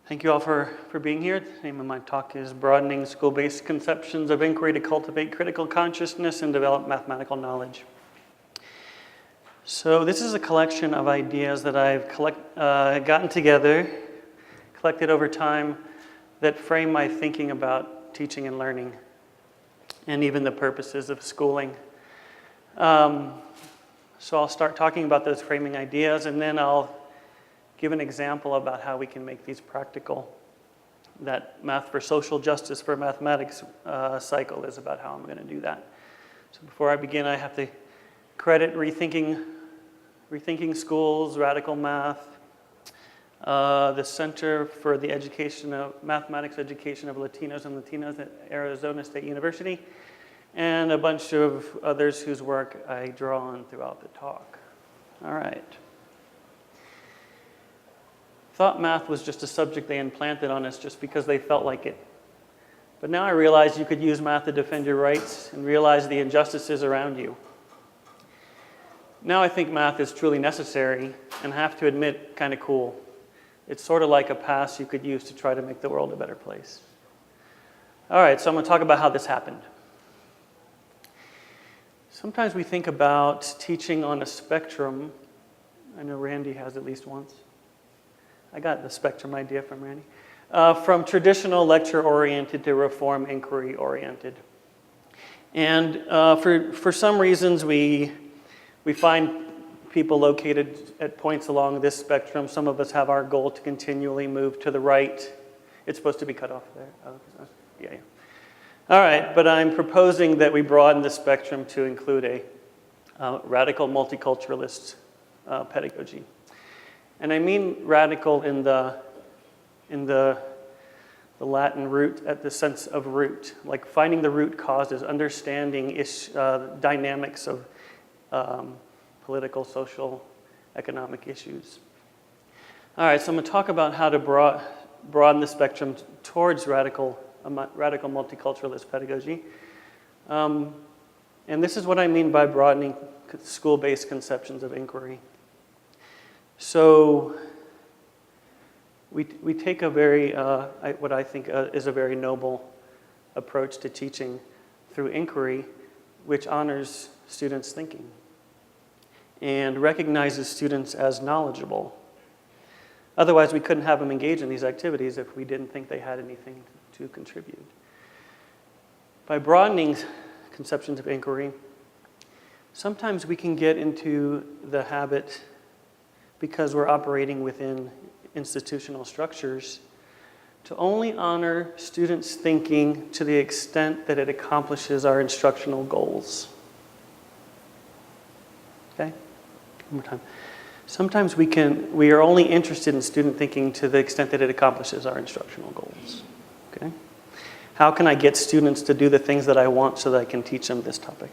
Thank you all for being here. The name of my talk is Broadening School-Based Conceptions of Inquiry to Cultivate Critical Consciousness and Develop Mathematical Knowledge. So this is a collection of ideas that I've gotten together, collected over time, that frame my thinking about teaching and learning, and even the purposes of schooling. So I'll start talking about those framing ideas, and then I'll give an example about how we can make these practical. That Math for Social Justice for Mathematics cycle is about how I'm going to do that. So before I begin, I have to credit Rethinking Schools, Radical Math, the Center for the Mathematics Education of Latinos and Latinas at Arizona State University, and a bunch of others whose work I draw on throughout the talk. All right. Thought math was just a subject they implanted on us just because they felt like it. But now I realize you could use math to defend your rights and realize the injustices around you. Now I think math is truly necessary and have to admit, kind of cool. It's sort of like a pass you could use to try to make the world a better place. All right, so I'm going to talk about how this happened. Sometimes we think about teaching on a spectrum. I know Randy has at least once. I got the spectrum idea from Randy. From traditional lecture-oriented to reform inquiry-oriented. And for some reasons, we find people located at points along this spectrum. Some of us have our goal to continually move to the right. It's supposed to be cut off there. Oh, yeah. All right, but I'm proposing that we broaden the spectrum to include a radical multiculturalist pedagogy. And I mean radical in the Latin root, at the sense of root, like finding the root causes, understanding dynamics of political, social, economic issues. All right, so I'm going to talk about how to broaden the spectrum towards radical multiculturalist pedagogy. And this is what I mean by broadening school-based conceptions of inquiry. So we take a very, what I think is a very noble approach to teaching through inquiry, which honors students' thinking and recognizes students as knowledgeable. Otherwise, we couldn't have them engage in these activities if we didn't think they had anything to contribute. By broadening conceptions of inquiry, sometimes we can get into the habit, because we're operating within institutional structures, to only honor students' thinking to the extent that it accomplishes our instructional goals. Okay? One more time. Sometimes we are only interested in student thinking to the extent that it accomplishes our instructional goals. Okay? How can I get students to do the things that I want so that I can teach them this topic?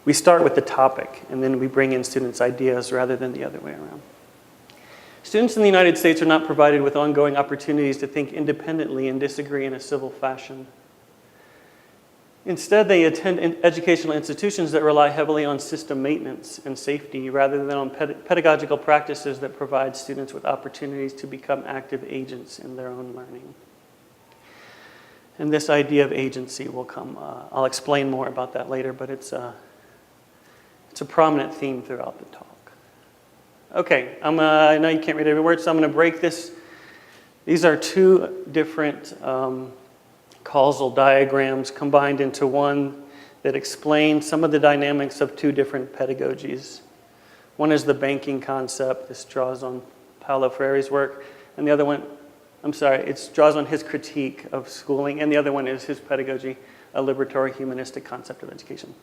We start with the topic, and then we bring in students' ideas rather than the other way around. Students in the United States are not provided with ongoing opportunities to think independently and disagree in a civil fashion. Instead, they attend educational institutions that rely heavily on system maintenance and safety rather than on pedagogical practices that provide students with opportunities to become active agents in their own learning. And this idea of agency will come. I'll explain more about that later, but it's a prominent theme throughout the talk. Okay, I know you can't read every word, so I'm going to break this. These are two different causal diagrams combined into one that explains some of the dynamics of two different pedagogies. One is the banking concept. This draws on Paulo Freire's work. And the other one, it draws on his critique of schooling. And the other one is his pedagogy, a liberatory humanistic concept of education.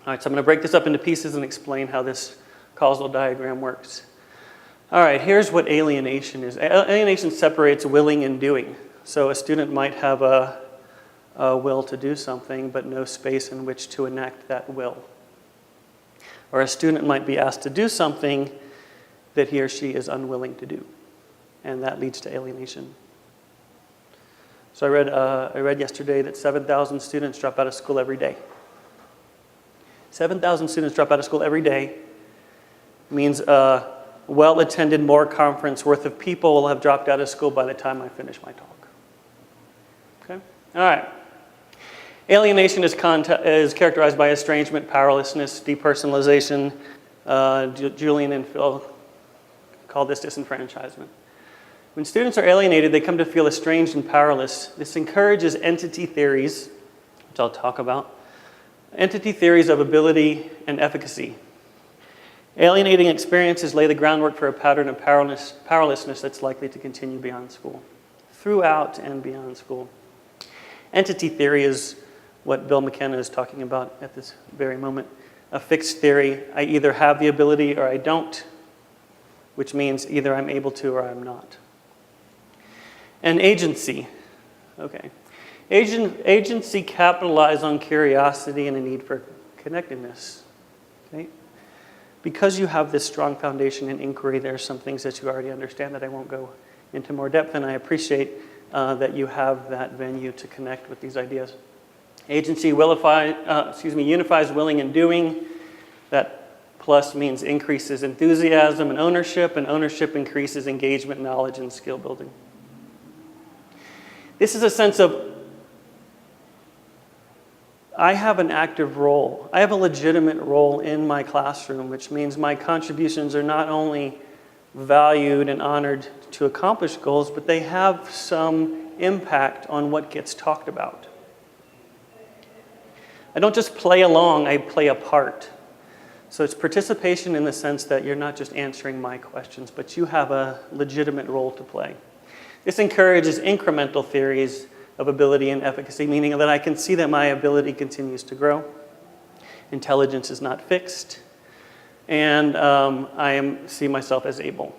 All right, so I'm going to break this up into pieces and explain how this causal diagram works. All right, here's what alienation is. Alienation separates willing and doing. So a student might have a will to do something, but no space in which to enact that will. Or a student might be asked to do something that he or she is unwilling to do, and that leads to alienation. So I read yesterday that 7,000 students drop out of school every day. 7,000 students drop out of school every day means well-attended Moore conference worth of people will have dropped out of school by the time I finish my talk. Okay? All right. Alienation is characterized by estrangement, powerlessness, depersonalization. Julian and Phil call this disenfranchisement. When students are alienated, they come to feel estranged and powerless. This encourages entity theories, which I'll talk about, entity theories of ability and efficacy. Alienating experiences lay the groundwork for a pattern of powerlessness that's likely to continue beyond school, throughout and beyond school. Entity theory is what Bill McKenna is talking about at this very moment. A fixed theory, I either have the ability or I don't, which means either I'm able to or I'm not. And agency, okay. Agency capitalizes on curiosity and a need for connectedness, okay? Because you have this strong foundation in inquiry, there are some things that you already understand that I won't go into more depth, and I appreciate that you have that venue to connect with these ideas. Agency unifies willing and doing. That plus means increases enthusiasm and ownership increases engagement, knowledge, and skill building. This is a sense of, I have an active role. I have a legitimate role in my classroom, which means my contributions are not only valued and honored to accomplish goals, but they have some impact on what gets talked about. I don't just play along, I play a part. So it's participation in the sense that you're not just answering my questions, but you have a legitimate role to play. This encourages incremental theories of ability and efficacy, meaning that I can see that my ability continues to grow. Intelligence is not fixed. And I see myself as able.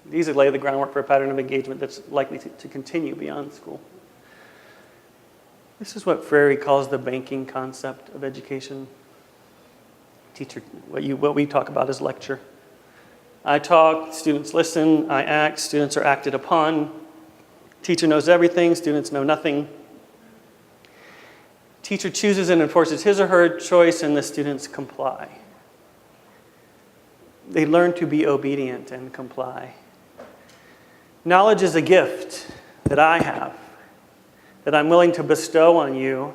These lay the groundwork for a pattern of engagement that's likely to continue beyond school. This is what Freire calls the banking concept of education. Teacher, what we talk about is lecture. I talk, students listen, I act, students are acted upon. Teacher knows everything, students know nothing. Teacher chooses and enforces his or her choice, and the students comply. They learn to be obedient and comply. Knowledge is a gift that I have, that I'm willing to bestow on you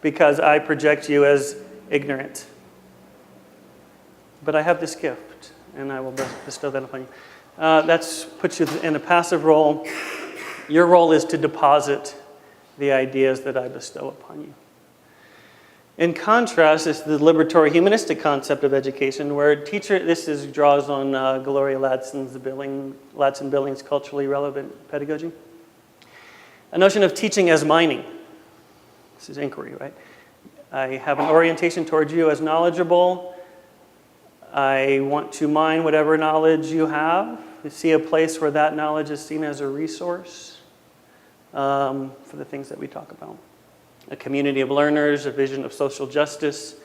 because I project you as ignorant. But I have this gift, and I will bestow that upon you. That puts you in a passive role. Your role is to deposit the ideas that I bestow upon you. In contrast, is the liberatory humanistic concept of education, where draws on Gloria Ladson-Billings' culturally relevant pedagogy. A notion of teaching as mining. This is inquiry, right? I have an orientation towards you as knowledgeable. I want to mine whatever knowledge you have. You see a place where that knowledge is seen as a resource for the things that we talk about. A community of learners, a vision of social justice,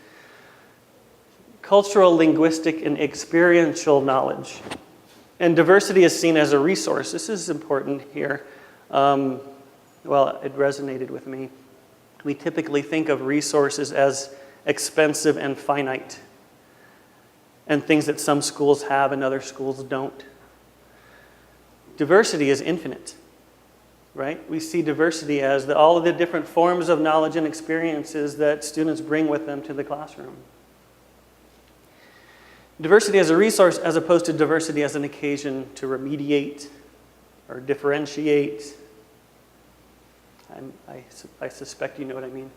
cultural, linguistic, and experiential knowledge. And diversity is seen as a resource. This is important here. Well, it resonated with me. We typically think of resources as expensive and finite, and things that some schools have and other schools don't. Diversity is infinite, right? We see diversity as all of the different forms of knowledge and experiences that students bring with them to the classroom. Diversity as a resource as opposed to diversity as an occasion to remediate or differentiate. I suspect you know what I mean.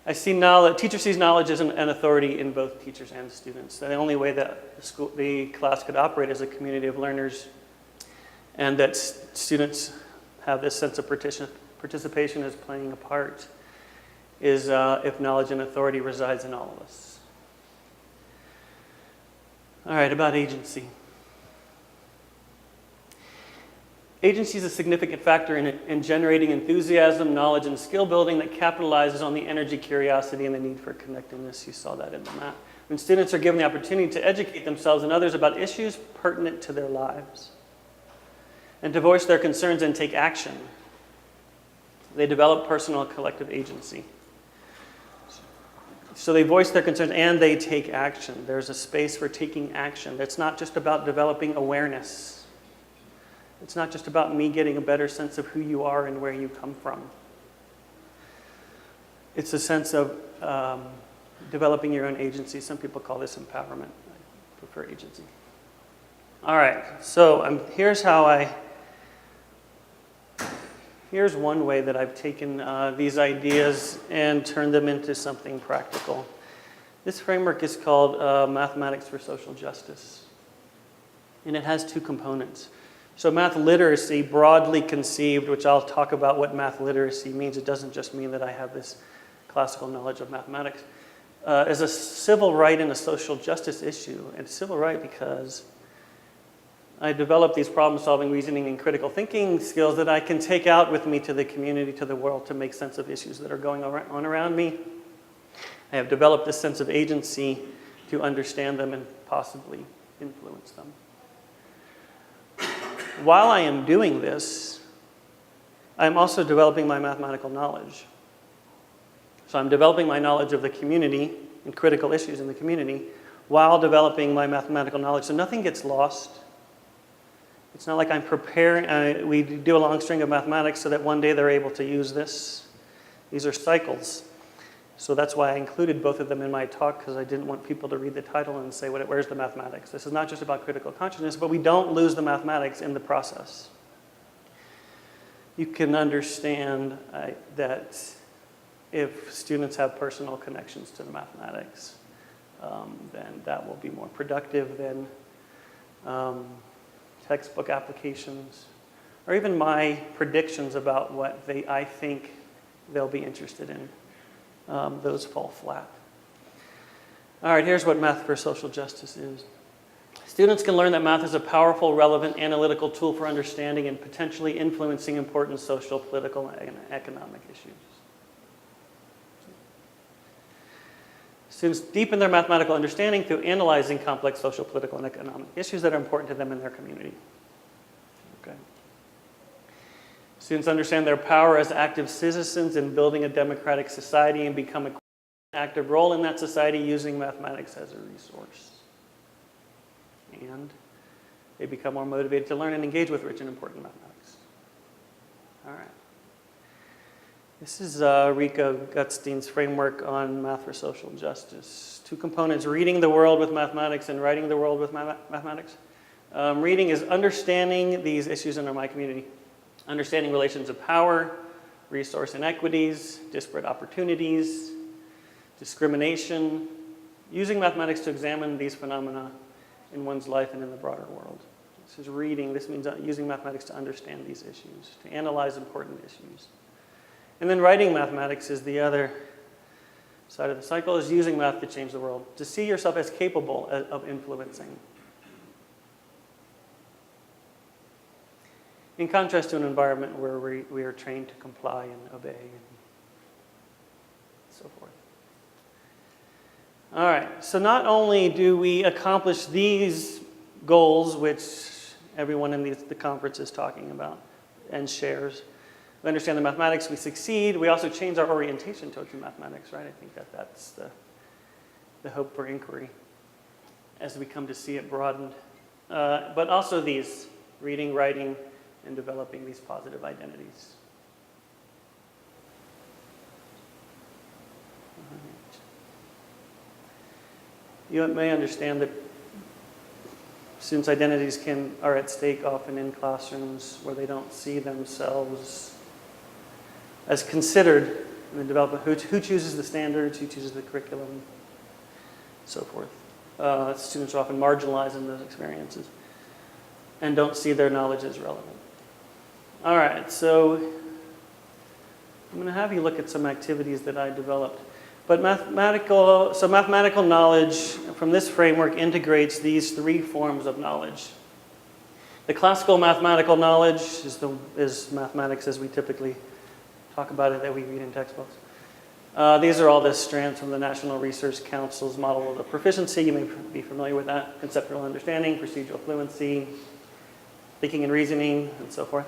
I see teacher sees knowledge as an authority in both teachers and students. The only way that the class could operate as a community of learners and that students have this sense of participation as playing a part is if knowledge and authority resides in all of us. All right, about agency. Agency is a significant factor in generating enthusiasm, knowledge, and skill building that capitalizes on the energy, curiosity, and the need for connectedness. You saw that in the map. When students are given the opportunity to educate themselves and others about issues pertinent to their lives and to voice their concerns and take action, they develop personal and collective agency. So So they voice their concerns and they take action. There's a space for taking action. It's not just about developing awareness. It's not just about me getting a better sense of who you are and where you come from. It's a sense of developing your own agency. Some people call this empowerment. I prefer agency. All right, so here's one way that I've taken these ideas and turned them into something practical. This framework is called Mathematics for Social Justice. And it has two components. So math literacy, broadly conceived, which I'll talk about what math literacy means. It doesn't just mean that I have this classical knowledge of mathematics. Is a civil right and a social justice issue. And it's civil right because I developed these problem-solving, reasoning, and critical thinking skills that I can take out with me to the community, to the world, to make sense of issues that are going on around me. I have developed this sense of agency to understand them and possibly influence them. While I am doing this, I'm also developing my mathematical knowledge. So I'm developing my knowledge of the community and critical issues in the community while developing my mathematical knowledge. So nothing gets lost. It's not like I'm preparing, we do a long string of mathematics so that one day they're able to use this. These are cycles. So that's why I included both of them in my talk, because I didn't want people to read the title and say, where's the mathematics? This is not just about critical consciousness, but we don't lose the mathematics in the process. You can understand that if students have personal connections to the mathematics, then that will be more productive than textbook applications, or even my predictions about what I think they'll be interested in. Those fall flat. All right, here's what Math for Social Justice is. Students can learn that math is a powerful, relevant, analytical tool for understanding and potentially influencing important social, political, and economic issues. Students deepen their mathematical understanding through analyzing complex social, political, and economic issues that are important to them in their community. Okay. Students understand their power as active citizens in building a democratic society and become an active role in that society using mathematics as a resource. And they become more motivated to learn and engage with rich and important mathematics. All right. This is Rico Gutstein's framework on math for social justice. Two components, reading the world with mathematics and writing the world with mathematics. Reading is understanding these issues in my community. Understanding relations of power, resource inequities, disparate opportunities, discrimination. Using mathematics to examine these phenomena in one's life and in the broader world. This is reading. This means using mathematics to understand these issues, to analyze important issues. And then writing mathematics is the other side of the cycle, is using math to change the world, to see yourself as capable of influencing. In contrast to an environment where we are trained to comply and obey and so forth. All right, so not only do we accomplish these goals, which everyone in the conference is talking about and shares, we understand the mathematics, we succeed. We also change our orientation towards the mathematics, right? I think that's the hope for inquiry as we come to see it broadened. But also these, reading, writing, and developing these positive identities. You may understand that students' identities are at stake often in classrooms where they don't see themselves as considered in the development. Who chooses the standards, who chooses the curriculum, so forth. Students are often marginalized in those experiences and don't see their knowledge as relevant. All right, so I'm going to have you look at some activities that I developed. But mathematical knowledge from this framework integrates these three forms of knowledge. The classical mathematical knowledge is mathematics as we typically talk about it, that we read in textbooks. These are all the strands from the National Research Council's model of the proficiency. You may be familiar with that. Conceptual understanding, procedural fluency, thinking and reasoning, and so forth.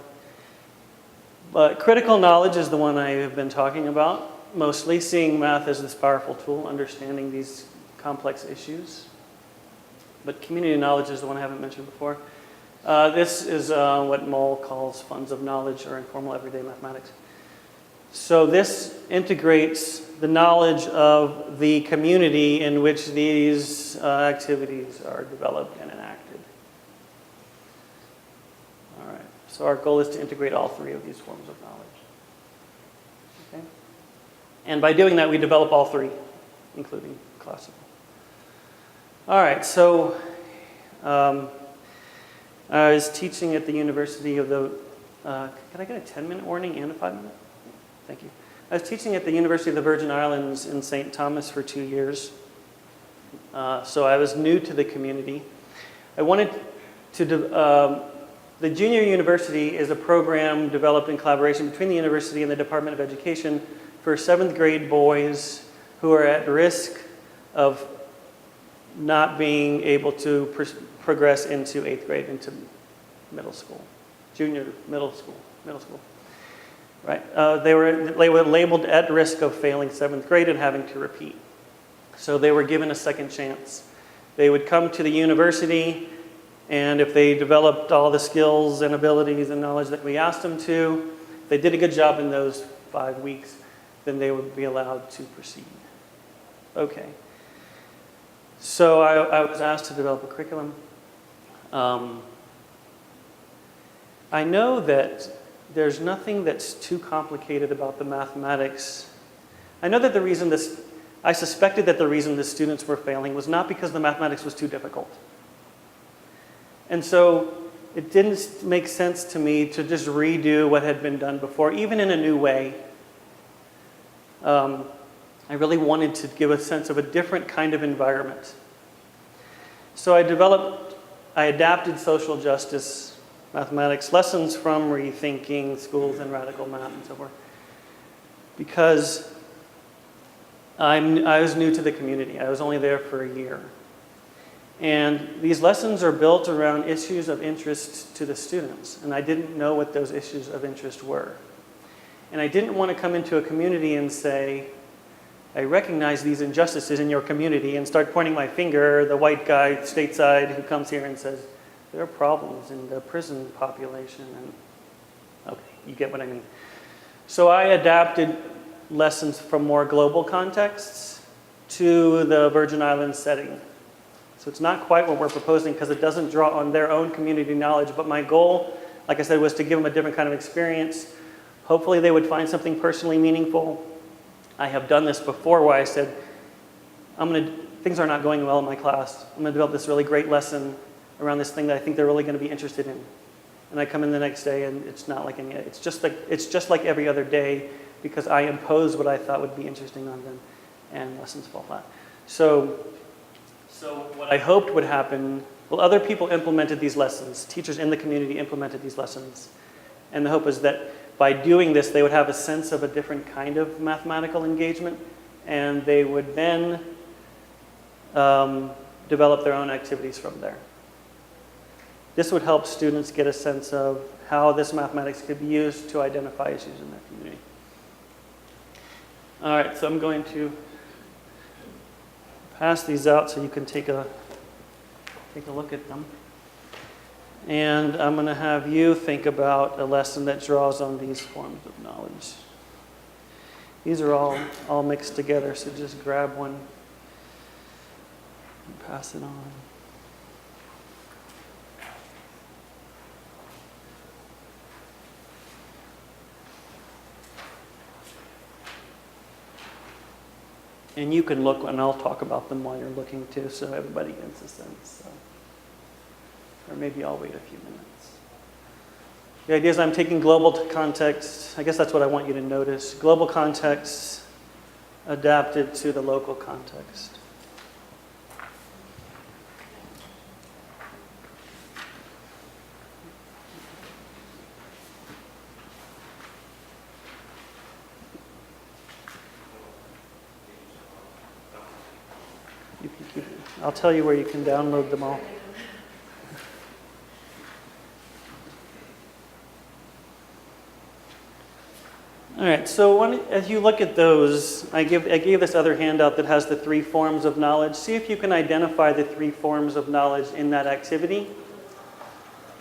But critical knowledge is the one I have been talking about. mostly, seeing math as this powerful tool, understanding these complex issues. But community knowledge is the one I haven't mentioned before. This is what Moll calls funds of knowledge or informal everyday mathematics. So this integrates the knowledge of the community in which these activities are developed and enacted. All right, so our goal is to integrate all three of these forms of knowledge. Okay? And by doing that, we develop all three, including classical. All right, so I was teaching at the University of the, can I get a 10-minute warning and a 5-minute? Thank you. I was teaching at the University of the Virgin Islands in St. Thomas for 2 years. So I was new to the community. I wanted to, the junior university is a program developed in collaboration between the university and the Department of Education for 7th grade boys who are at risk of not being able to progress into 8th grade, into middle school, junior middle school. Right? They were labeled at risk of failing 7th grade and having to repeat. So they were given a second chance. They would come to the university, and if they developed all the skills and abilities and knowledge that we asked them to, if they did a good job in those 5 weeks, then they would be allowed to proceed. Okay. So I was asked to develop a curriculum. I know that there's nothing that's too complicated about the mathematics. I know that I suspected that the reason the students were failing was not because the mathematics was too difficult. And so it didn't make sense to me to just redo what had been done before, even in a new way. I really wanted to give a sense of a different kind of environment. So I adapted social justice mathematics lessons from Rethinking Schools and Radical Math and so forth, because I was new to the community. I was only there for a year. And these lessons are built around issues of interest to the students, and I didn't know what those issues of interest were. And I didn't want to come into a community and say, I recognize these injustices in your community, and start pointing my finger, the white guy stateside who comes here and says, there are problems in the prison population. And okay, you get what I mean. So I adapted lessons from more global contexts to the Virgin Islands setting. So it's not quite what we're proposing because it doesn't draw on their own community knowledge, but my goal, like I said, was to give them a different kind of experience. Hopefully they would find something personally meaningful. I have done this before where I said, things are not going well in my class. I'm going to develop this really great lesson around this thing that I think they're really going to be interested in. And I come in the next day and it's not like any, it's just like every other day because I imposed what I thought would be interesting on them and lessons fall flat. So what I hoped would happen, well, other people implemented these lessons. Teachers in the community implemented these lessons. And the hope is that by doing this, they would have a sense of a different kind of mathematical engagement, and they would then develop their own activities from there. This would help students get a sense of how this mathematics could be used to identify issues in their community. All right, so I'm going to pass these out so you can take a look at them. And I'm going to have you think about a lesson that draws on these forms of knowledge. These are all mixed together, so just grab one and pass it on. And you can look, and I'll talk about them while you're looking too, so everybody gets a sense. So. Or maybe I'll wait a few minutes. The idea is I'm taking global context. I guess that's what I want you to notice. Global context adapted to the local context. I'll tell you where you can download them all. All right, so as you look at those, I gave this other handout that has the 3 forms of knowledge. See if you can identify the 3 forms of knowledge in that activity.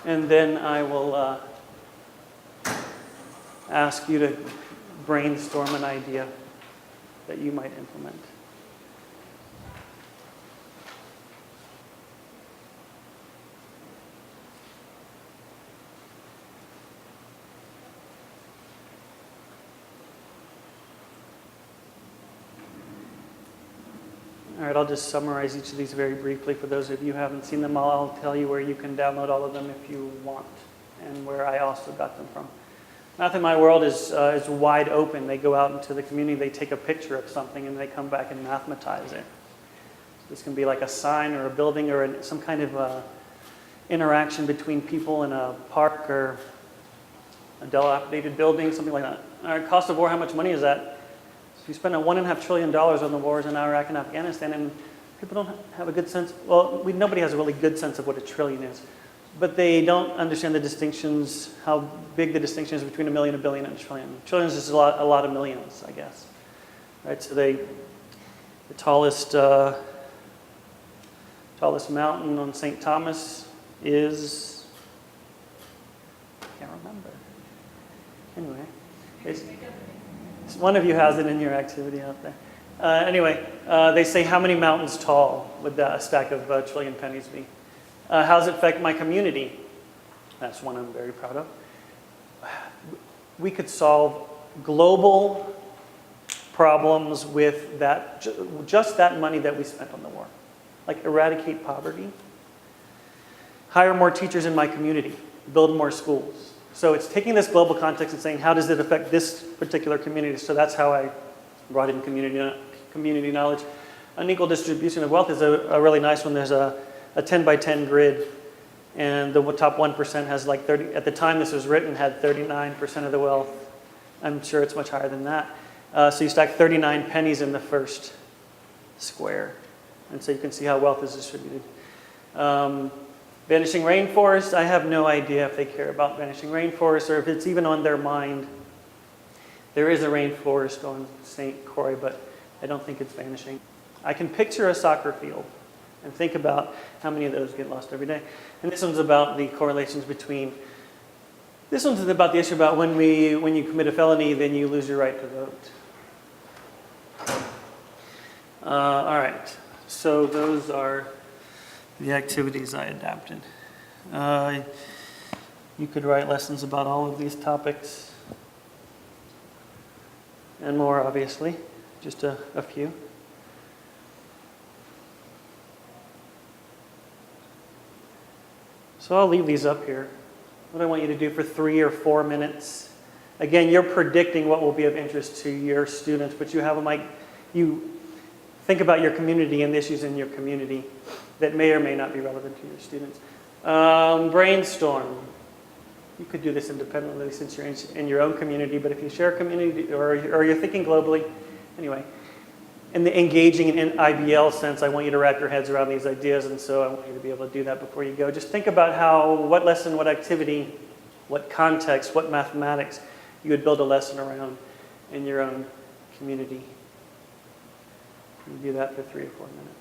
And then I will ask you to brainstorm an idea that you might implement. All right, I'll just summarize each of these very briefly. For those of you who haven't seen them, I'll tell you where you can download all of them if you want, and where I also got them from. Math in My World is wide open. They go out into the community, they take a picture of something, and they come back and mathematize it. This can be like a sign or a building or some kind of interaction between people in a park or a dilapidated building, something like that. All right, cost of war, how much money is that? If you spend $1.5 trillion on the wars in Iraq and Afghanistan, and people don't have a good sense, well, nobody has a really good sense of what a trillion is, but they don't understand the distinctions, how big the distinction is between a million, a billion, and a trillion. Trillions is a lot of millions, I guess. Right, so the tallest mountain on St. Thomas is, I can't remember. Anyway, one of you has it in your activity out there. Anyway, they say, how many mountains tall would a stack of trillion pennies be? How does it affect my community? That's one I'm very proud of. We could solve global problems with that, just that money that we spent on the war. Like eradicate poverty, hire more teachers in my community, build more schools. So it's taking this global context and saying, how does it affect this particular community? So that's how I brought in community knowledge. Unequal distribution of wealth is a really nice one. There's a 10 by 10 grid, and the top 1% has like 30, at the time this was written, had 39% of the wealth. I'm sure it's much higher than that. So you stack 39 pennies in the first square. And so you can see how wealth is distributed. Vanishing rainforests, I have no idea if they care about vanishing rainforests or if it's even on their mind. There is a rainforest on St. Croix, but I don't think it's vanishing. I can picture a soccer field and think about how many of those get lost every day. And this one's about the correlations between, this one's about the issue about when you commit a felony, then you lose your right to vote. All right, so those are the activities I adapted. You could write lessons about all of these topics and more, obviously, just a few. So I'll leave these up here. What I want you to do for 3 or 4 minutes. Again, you're predicting what will be of interest to your students, but you have them like, you think about your community and the issues in your community that may or may not be relevant to your students. Brainstorm. You could do this independently since you're in your own community, but if you share a community or you're thinking globally, anyway, in the engaging in IBL sense, I want you to wrap your heads around these ideas, and so I want you to be able to do that before you go. Just think about what lesson, what activity, what context, what mathematics you would build a lesson around in your own community. You do that for 3 or 4 minutes.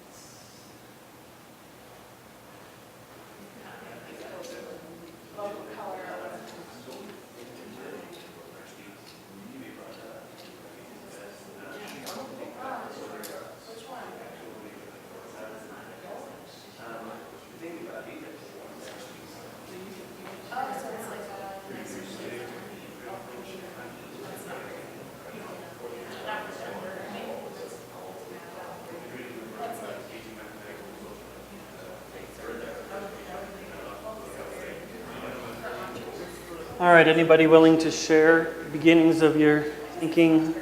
All right, anybody willing to share beginnings of your thinking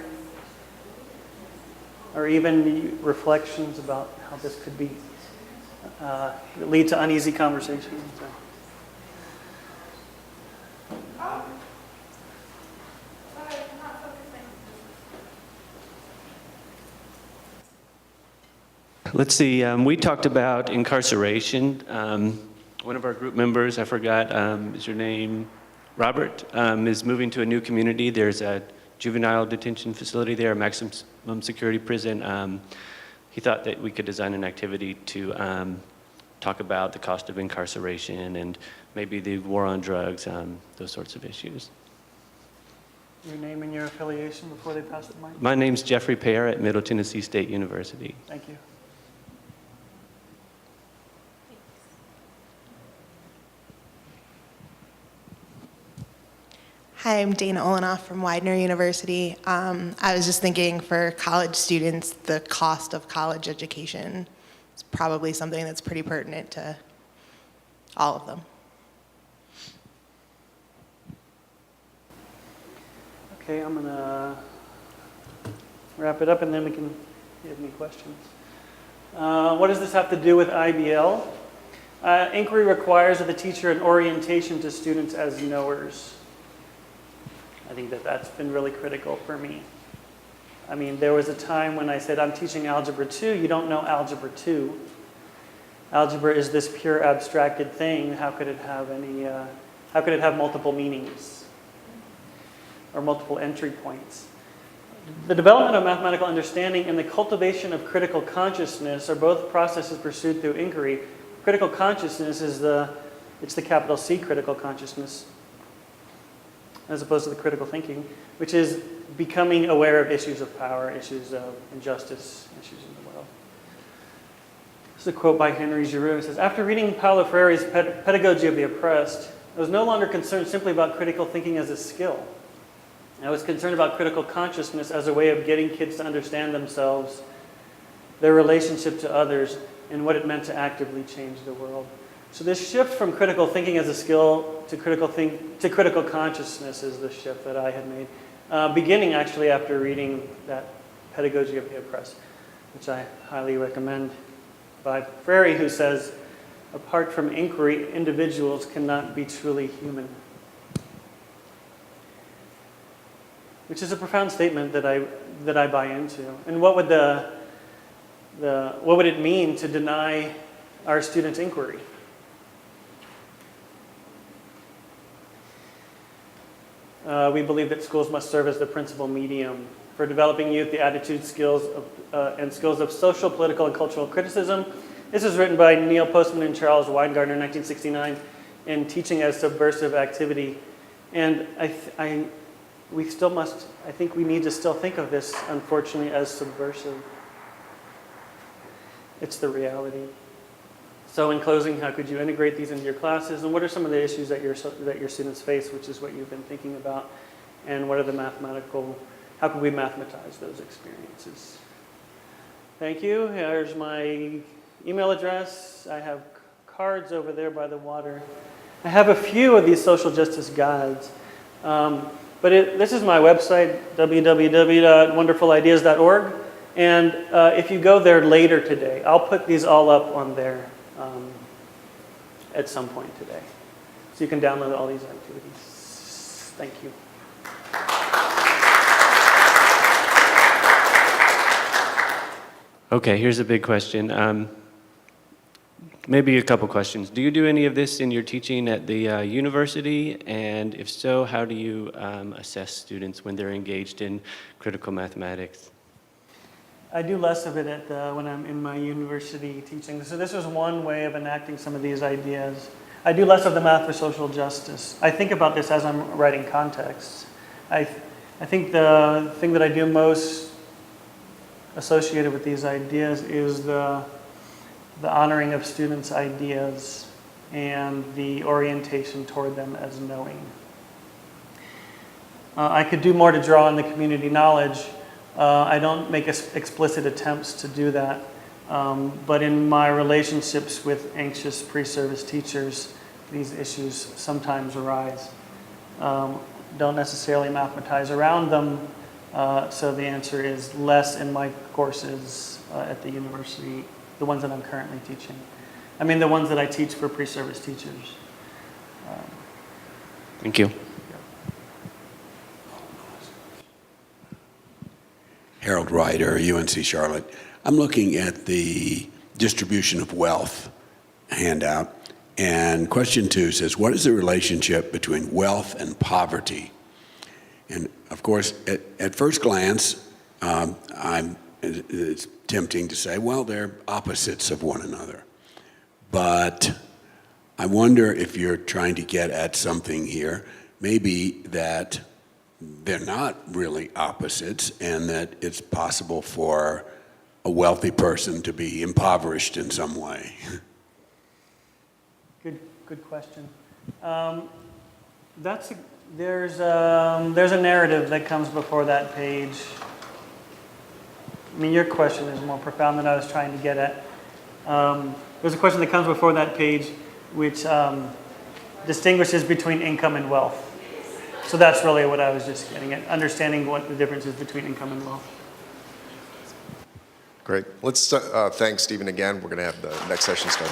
or even reflections about how this could be lead to uneasy conversations? Let's see, we talked about incarceration. One of our group members, I forgot, is your name? Robert, is moving to a new community. There's a juvenile detention facility there, a maximum security prison. He thought that we could design an activity to talk about the cost of incarceration and maybe the war on drugs, those sorts of issues. Your name and your affiliation before they pass the mic. My name's Jeffrey Pear at Middle Tennessee State University. Thank you. Hi, I'm Dana Olenoff from Widener University. I was just thinking for college students, the cost of college education is probably something that's pretty pertinent to all of them. Okay, I'm gonna wrap it up and then we can, if you have any questions. What does this have to do with IBL? Inquiry requires of the teacher an orientation to students as knowers. I think that that's been really critical for me. I mean, there was a time when I said, I'm teaching Algebra 2, you don't know Algebra 2. Algebra is this pure abstracted thing. How could it have how could it have multiple meanings? Or multiple entry points? The development of mathematical understanding and the cultivation of critical consciousness are both processes pursued through inquiry. Critical consciousness is it's the capital C critical consciousness, as opposed to the critical thinking, which is becoming aware of issues of power, issues of injustice, issues in the world. This is a quote by Henry Giroux. It says, after reading Paulo Freire's Pedagogy of the Oppressed, I was no longer concerned simply about critical thinking as a skill. I was concerned about critical consciousness as a way of getting kids to understand themselves, their relationship to others, and what it meant to actively change the world. So this shift from critical thinking as a skill to critical consciousness is the shift that I had made, beginning actually after reading that Pedagogy of the Oppressed, which I highly recommend, by Freire, who says, apart from inquiry, individuals cannot be truly human. Which is a profound statement that I buy into. And what would what would it mean to deny our students inquiry? We believe that schools must serve as the principal medium for developing youth the attitude, skills, and skills of social, political, and cultural criticism. This is written by Neil Postman and Charles Weingartner in 1969 in Teaching as Subversive Activity. And we still must, I think we need to still think of this, unfortunately, as subversive. It's the reality. So in closing, how could you integrate these into your classes? And what are some of the issues that your students face, which is what you've been thinking about? And what are how can we mathematize those experiences? Thank you. Here's my email address. I have cards over there by the water. I have a few of these social justice guides. But this is my website, www.wonderfulideas.org. And if you go there later today, I'll put these all up on there at some point today. So you can download all these activities. Thank you. Okay, here's a big question. Maybe a couple questions. Do you do any of this in your teaching at the university? And if so, how do you assess students when they're engaged in critical mathematics? I do less of it when I'm in my university teaching. So this is one way of enacting some of these ideas. I do less of the math for social justice. I think about this as I'm writing contexts. I think the thing that I do most associated with these ideas is the honoring of students' ideas and the orientation toward them as knowing. I could do more to draw on the community knowledge. I don't make explicit attempts to do that, but in my relationships with anxious pre-service teachers, these issues sometimes arise. Don't necessarily mathematize around them, so the answer is less in my courses at the university, the ones that I'm currently teaching. I mean the ones that I teach for pre-service teachers. Thank you. Harold Ryder, UNC Charlotte. I'm looking at the distribution of wealth handout, and question 2 says, what is the relationship between wealth and poverty? And of course, at first glance, it's tempting to say, well, they're opposites of one another. But I wonder if you're trying to get at something here, maybe that they're not really opposites and that it's possible for a wealthy person to be impoverished in some way. Good question. There's a narrative that comes before that page. I mean, your question is more profound than I was trying to get at. There's a question that comes before that page which distinguishes between income and wealth. So that's really what I was just getting at, understanding what the difference is between income and wealth. Great. Let's thank Steven again. We're going to have the next session start.